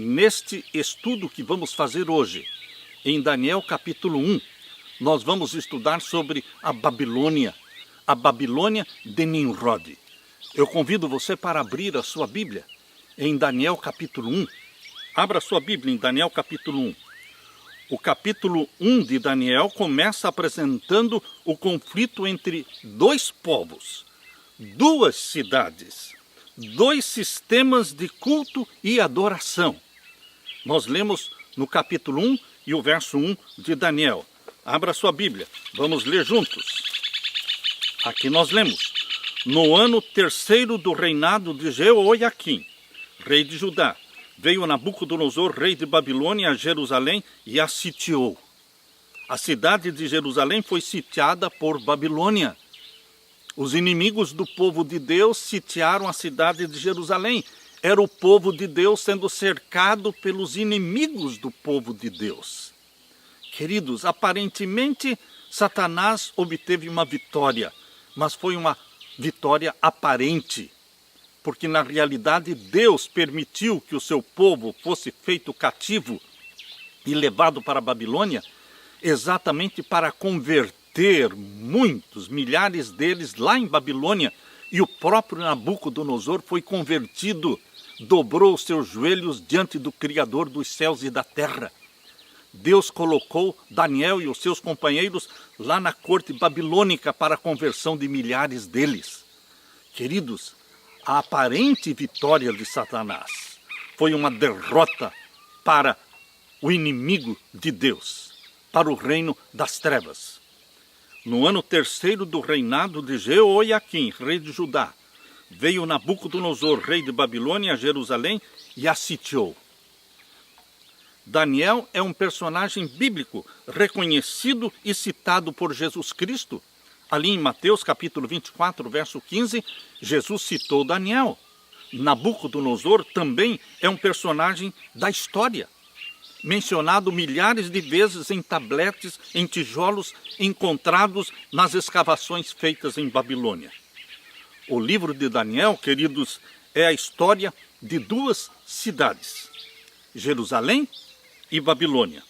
Neste estudo que vamos fazer hoje, em Daniel capítulo 1, nós vamos estudar sobre a Babilônia de Nimrod. Eu convido você para abrir a sua Bíblia em Daniel capítulo 1. Abra sua Bíblia em Daniel capítulo 1. O capítulo 1 de Daniel começa apresentando o conflito entre dois povos, duas cidades, dois sistemas de culto e adoração. Nós lemos no capítulo 1 e o verso 1 de Daniel. Abra sua Bíblia, vamos ler juntos. Aqui nós lemos: no ano terceiro do reinado de Jeoiaquim, rei de Judá, veio Nabucodonosor, rei de Babilônia, a Jerusalém e a sitiou. A cidade de Jerusalém foi sitiada por Babilônia. Os inimigos do povo de Deus sitiaram a cidade de Jerusalém. Era o povo de Deus sendo cercado pelos inimigos do povo de Deus. Queridos, aparentemente Satanás obteve uma vitória, mas foi uma vitória aparente, porque na realidade Deus permitiu que o seu povo fosse feito cativo e levado para a Babilônia, exatamente para converter muitos, milhares deles lá em Babilônia, e o próprio Nabucodonosor foi convertido, dobrou os seus joelhos diante do Criador dos céus e da terra. Deus colocou Daniel e os seus companheiros lá na corte babilônica para a conversão de milhares deles. Queridos, a aparente vitória de Satanás foi uma derrota para o inimigo de Deus, para o reino das trevas. No ano terceiro do reinado de Jeoiaquim, rei de Judá, veio Nabucodonosor, rei de Babilônia, a Jerusalém e a sitiou. Daniel é um personagem bíblico reconhecido e citado por Jesus Cristo. Ali em Mateus capítulo 24, verso 15, Jesus citou Daniel. Nabucodonosor também é um personagem da história, mencionado milhares de vezes em tabletes, em tijolos encontrados nas escavações feitas em Babilônia. O livro de Daniel, queridos, é a história de duas cidades, Jerusalém e Babilônia.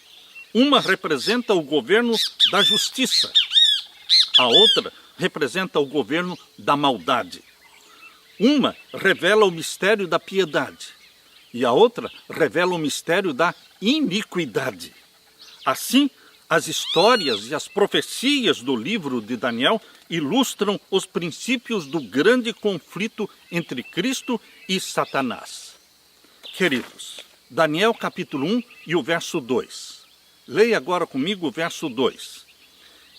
Uma representa o governo da justiça, a outra representa o governo da maldade. Uma revela o mistério da piedade e a outra revela o mistério da iniquidade. Assim, as histórias e as profecias do livro de Daniel ilustram os princípios do grande conflito entre Cristo e Satanás. Queridos, Daniel capítulo 1 e o verso 2. Leia agora comigo o verso 2.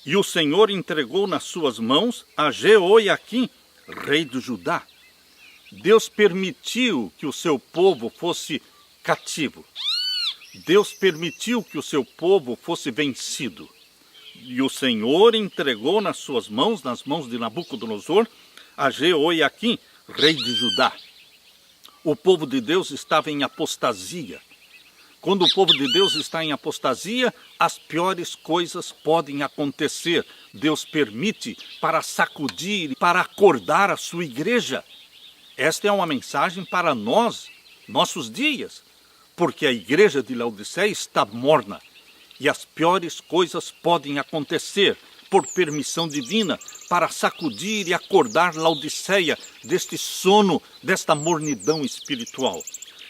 E o Senhor entregou nas suas mãos a Jeoiaquim, rei de Judá. Deus permitiu que o seu povo fosse cativo. Deus permitiu que o seu povo fosse vencido. E o Senhor entregou nas suas mãos, nas mãos de Nabucodonosor, a Jeoiaquim, rei de Judá. O povo de Deus estava em apostasia. Quando o povo de Deus está em apostasia, as piores coisas podem acontecer. Deus permite para sacudir, para acordar a sua igreja. Esta é uma mensagem para nós, nossos dias, porque a igreja de Laodiceia está morna e as piores coisas podem acontecer por permissão divina para sacudir e acordar Laodiceia deste sono, desta mornidão espiritual.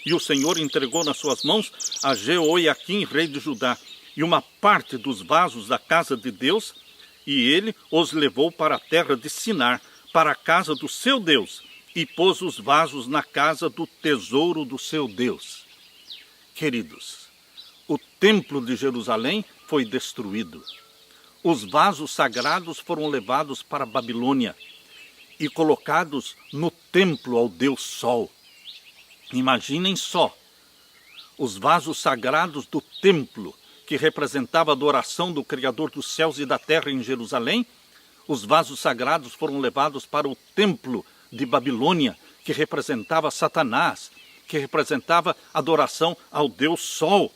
E o Senhor entregou nas suas mãos a Jeoiaquim, rei de Judá, e uma parte dos vasos da casa de Deus, e ele os levou para a terra de Sinar, para a casa do seu Deus, e pôs os vasos na casa do tesouro do seu Deus. Queridos, o templo de Jerusalém foi destruído. Os vasos sagrados foram levados para a Babilônia e colocados no templo ao Deus Sol. Imaginem só, os vasos sagrados do templo, que representava a adoração do Criador dos céus e da terra em Jerusalém, os vasos sagrados foram levados para o templo de Babilônia, que representava Satanás, que representava adoração ao Deus Sol.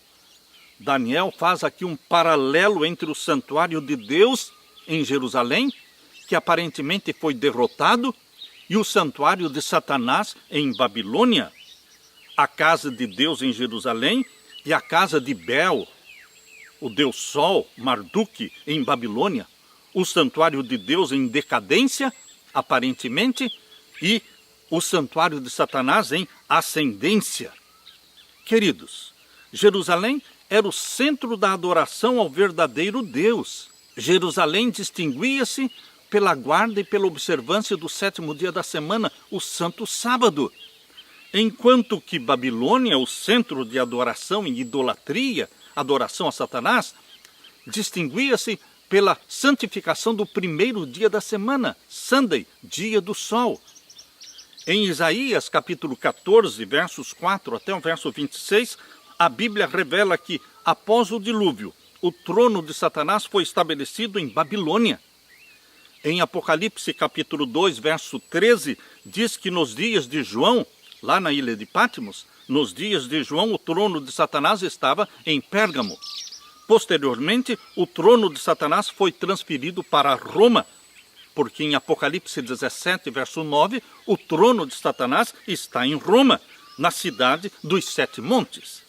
Daniel faz aqui um paralelo entre o santuário de Deus em Jerusalém, que aparentemente foi derrotado, e o santuário de Satanás em Babilônia. a casa de Deus em Jerusalém e a casa de Bel, o deus Sol, Marduk, em Babilônia, o santuário de Deus em decadência, aparentemente, e o santuário de Satanás em ascendência. Queridos, Jerusalém era o centro da adoração ao verdadeiro Deus. Jerusalém distinguia-se pela guarda e pela observância do 7º dia da semana, o Santo Sábado. Enquanto que Babilônia, o centro de adoração e idolatria, adoração a Satanás, distinguia-se pela santificação do 1º dia da semana, Sunday, dia do sol. Em Isaías, capítulo 14, versos 4 até o verso 26, a Bíblia revela que, após o dilúvio, o trono de Satanás foi estabelecido em Babilônia. Em Apocalipse, capítulo 2, verso 13, diz que nos dias de João, lá na ilha de Patmos, nos dias de João, o trono de Satanás estava em Pérgamo. Posteriormente, o trono de Satanás foi transferido para Roma, porque em Apocalipse 17, verso 9, o trono de Satanás está em Roma, na cidade dos 7 montes.